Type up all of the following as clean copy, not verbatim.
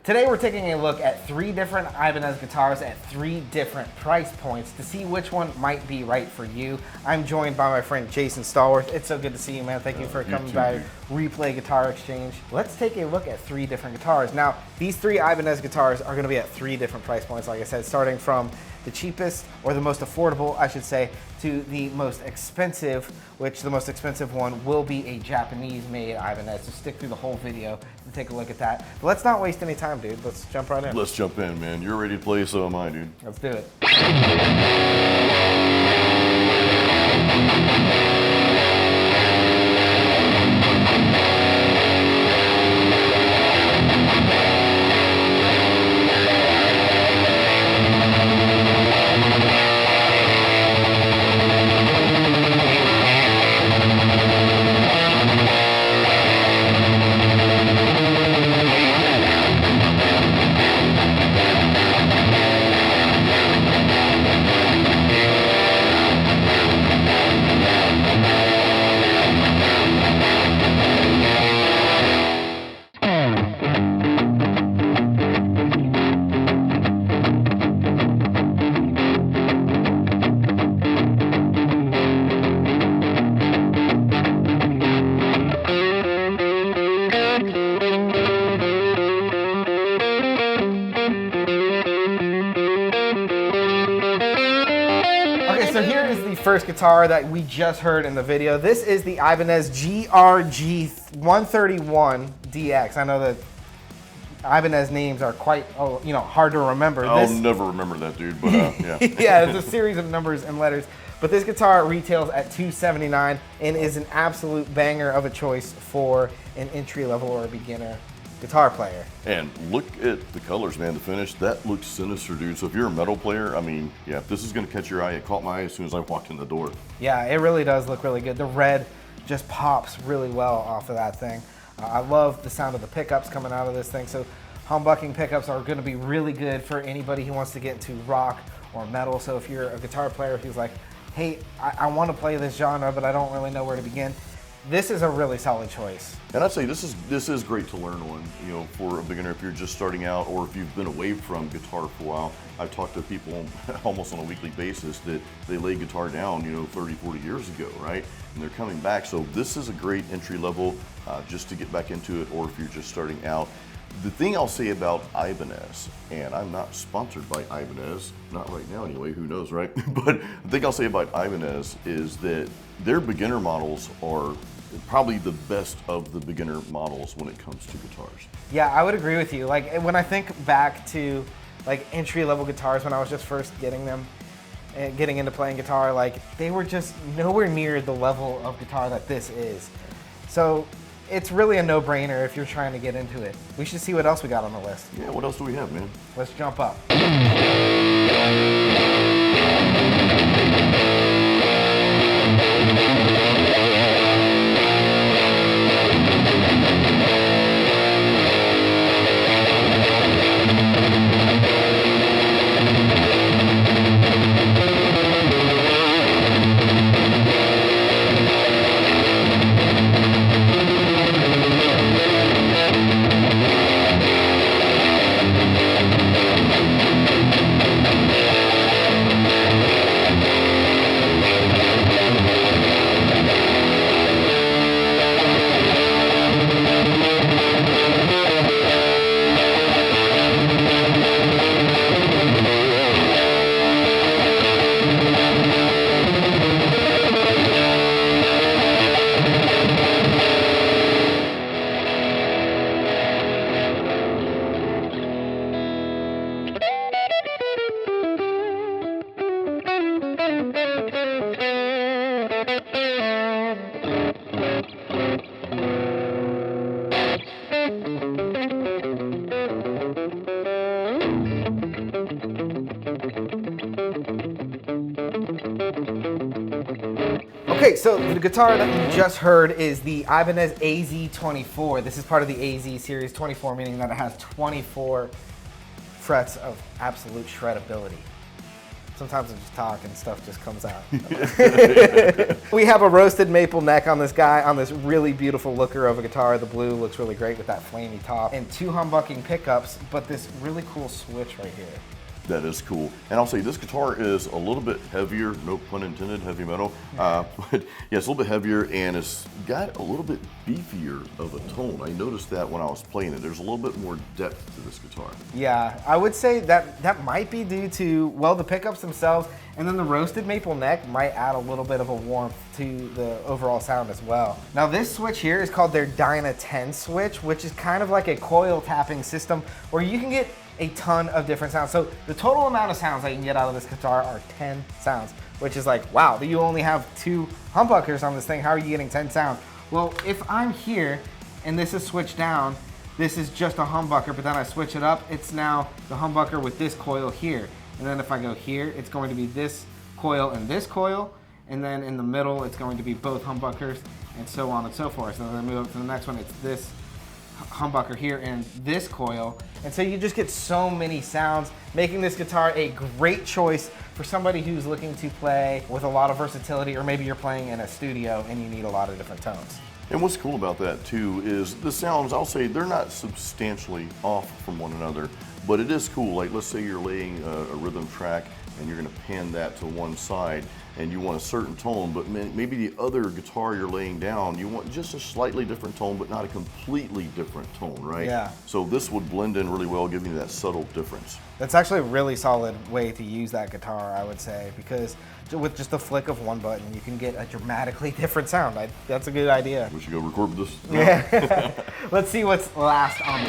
Today we're taking a look at 3 different Ibanez guitars at 3 different price points to see which one might be right for you. I'm joined by my friend Jason Stallworth. It's so good to see you, man. Thank you for coming by Replay Guitar Exchange. Let's take a look at 3 different guitars. Now, these 3 Ibanez guitars are going to be at 3 different price points, like I said, starting from the cheapest, or the most affordable, I should say, to the most expensive, which the most expensive one will be a Japanese-made Ibanez. So stick through the whole video to take a look at that. But let's not waste any time, dude. Let's jump right in. Let's jump in, man. You're ready to play, so am I, dude. Let's do it. So here is the first guitar that we just heard in the video. This is the Ibanez RG550 DX. I know that Ibanez names are quite, hard to remember. I'll never remember that, dude, but yeah. Yeah, it's a series of numbers and letters. But this guitar retails at $279 and is an absolute banger of a choice for an entry-level or a beginner guitar player. And look at the colors, man. The finish, that looks sinister, dude. So if you're a metal player, I mean, yeah, if this is gonna catch your eye, it caught my eye as soon as I walked in the door. Yeah, it really does look really good. The red just pops really well off of that thing. I love the sound of the pickups coming out of this thing. So humbucking pickups are gonna be really good for anybody who wants to get into rock or metal. So if you're a guitar player who's like, hey, I wanna play this genre, but I don't really know where to begin, this is a really solid choice. And I'd say this is great to learn on, for a beginner if you're just starting out or if you've been away from guitar for a while. I've talked to people almost on a weekly basis that they laid guitar down, 30, 40 years ago, right? And they're coming back. So this is a great entry level just to get back into it, or if you're just starting out. The thing I'll say about Ibanez, and I'm not sponsored by Ibanez, not right now anyway, who knows, right? But the thing I'll say about Ibanez is that their beginner models are probably the best of the beginner models when it comes to guitars. Yeah, I would agree with you. Like when I think back to like entry-level guitars when I was just first getting them and getting into playing guitar, like they were just nowhere near the level of guitar that this is. So it's really a no-brainer if you're trying to get into it. We should see what else we got on the list. Yeah, what else do we have, man? Let's jump up. Okay, so the guitar that you just heard is the Ibanez AZ24. This is part of the AZ series 24, meaning that it has 24 frets of absolute shreddability. Sometimes I just talk and stuff just comes out. We have a roasted maple neck on this guy, on this really beautiful looker of a guitar. The blue looks really great with that flamey top. And 2 humbucking pickups, but this really cool switch right here. That is cool. And I'll say this guitar is a little bit heavier, no pun intended, heavy metal. But yeah, it's a little bit heavier and it's got a little bit beefier of a tone. I noticed that when I was playing it. There's a little bit more depth to this guitar. Yeah, I would say that might be due to, well, the pickups themselves, and then the roasted maple neck might add a little bit of a warmth to the overall sound as well. Now this switch here is called their Dyna 10 switch, which is kind of like a coil tapping system where you can get a ton of different sounds. So the total amount of sounds that you can get out of this guitar are 10 sounds, which is like, wow, you only have 2 humbuckers on this thing. How are you getting 10 sounds? Well, if I'm here and this is switched down, this is just a humbucker, but then I switch it up, it's now the humbucker with this coil here. And then if I go here, it's going to be this coil, and then in the middle, it's going to be both humbuckers, and so on and so forth. So then I move up to the next one, it's this humbucker here and this coil. And so you just get so many sounds, making this guitar a great choice for somebody who's looking to play with a lot of versatility, or maybe you're playing in a studio and you need a lot of different tones. And what's cool about that too is the sounds, I'll say they're not substantially off from one another, but it is cool. Like let's say you're laying a rhythm track and you're gonna pan that to one side and you want a certain tone, but maybe the other guitar you're laying down, you want just a slightly different tone, but not a completely different tone, right? Yeah. So this would blend in really well, giving you that subtle difference. That's actually a really solid way to use that guitar, I would say, because with just a flick of one button, you can get a dramatically different sound. That's a good idea. We should go record this. Yeah. Let's see what's last on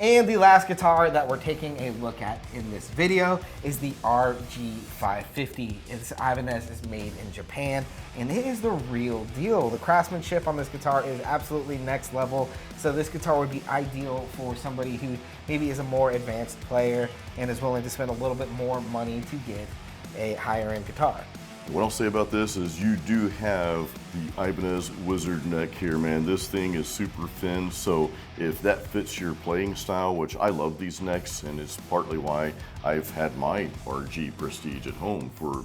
And the last guitar that we're taking a look at in this video is the RG550. This Ibanez is made in Japan, and it is the real deal. The craftsmanship on this guitar is absolutely next level, so this guitar would be ideal for somebody who maybe is a more advanced player and is willing to spend a little bit more money to get a higher end guitar. What I'll say about this is you do have the Ibanez Wizard neck here, man. This thing is super thin, so if that fits your playing style, which I love these necks, and it's partly why I've had my RG Prestige at home for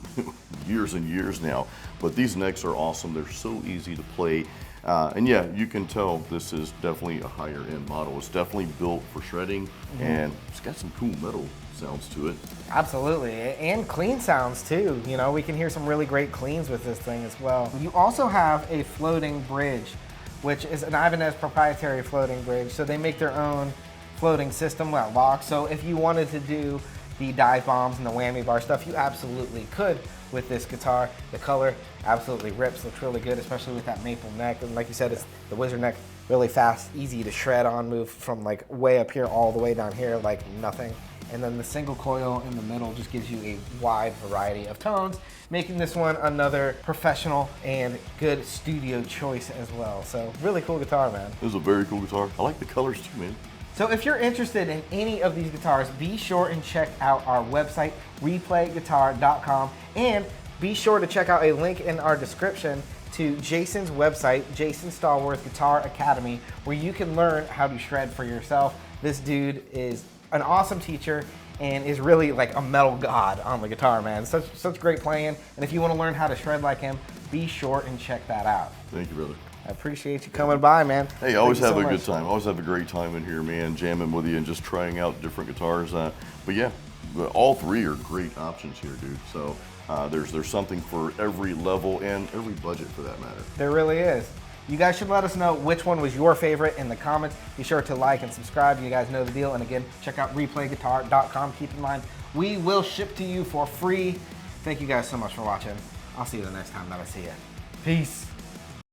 years and years now. But these necks are awesome. They're so easy to play. And yeah, you can tell this is definitely a higher end model. It's definitely built for shredding, and it's got some cool metal sounds to it. Absolutely, and clean sounds too. You know, we can hear some really great cleans with this thing as well. You also have a floating bridge, which is an Ibanez proprietary floating bridge. So they make their own floating system that locks. So if you wanted to do the dive bombs and the whammy bar stuff, you absolutely could with this guitar. The color absolutely rips, looks really good, especially with that maple neck. And like you said, it's the Wizard neck, really fast, easy to shred on, move from like way up here all the way down here like nothing. And then the single coil in the middle just gives you a wide variety of tones, making this one another professional and good studio choice as well. So really cool guitar, man. This is a very cool guitar. I like the colors too, man. So if you're interested in any of these guitars, be sure and check out our website, replayguitar.com, and be sure to check out a link in our description to Jason's website, Jason Stallworth Guitar Academy, where you can learn how to shred for yourself. This dude is an awesome teacher and is really like a metal god on the guitar, man. Such great playing. And if you want to learn how to shred like him, be sure and check that out. Thank you, brother. I appreciate you coming by, man. Hey, I always have a good time. I always have a great time in here, man, jamming with you and just trying out different guitars. But yeah, all three are great options here, dude. So there's something for every level and every budget for that matter. There really is. You guys should let us know which one was your favorite in the comments. Be sure to like and subscribe. You guys know the deal. And again, check out replayguitar.com. Keep in mind, we will ship to you for free. Thank you guys so much for watching. I'll see you the next time that I see you. Peace.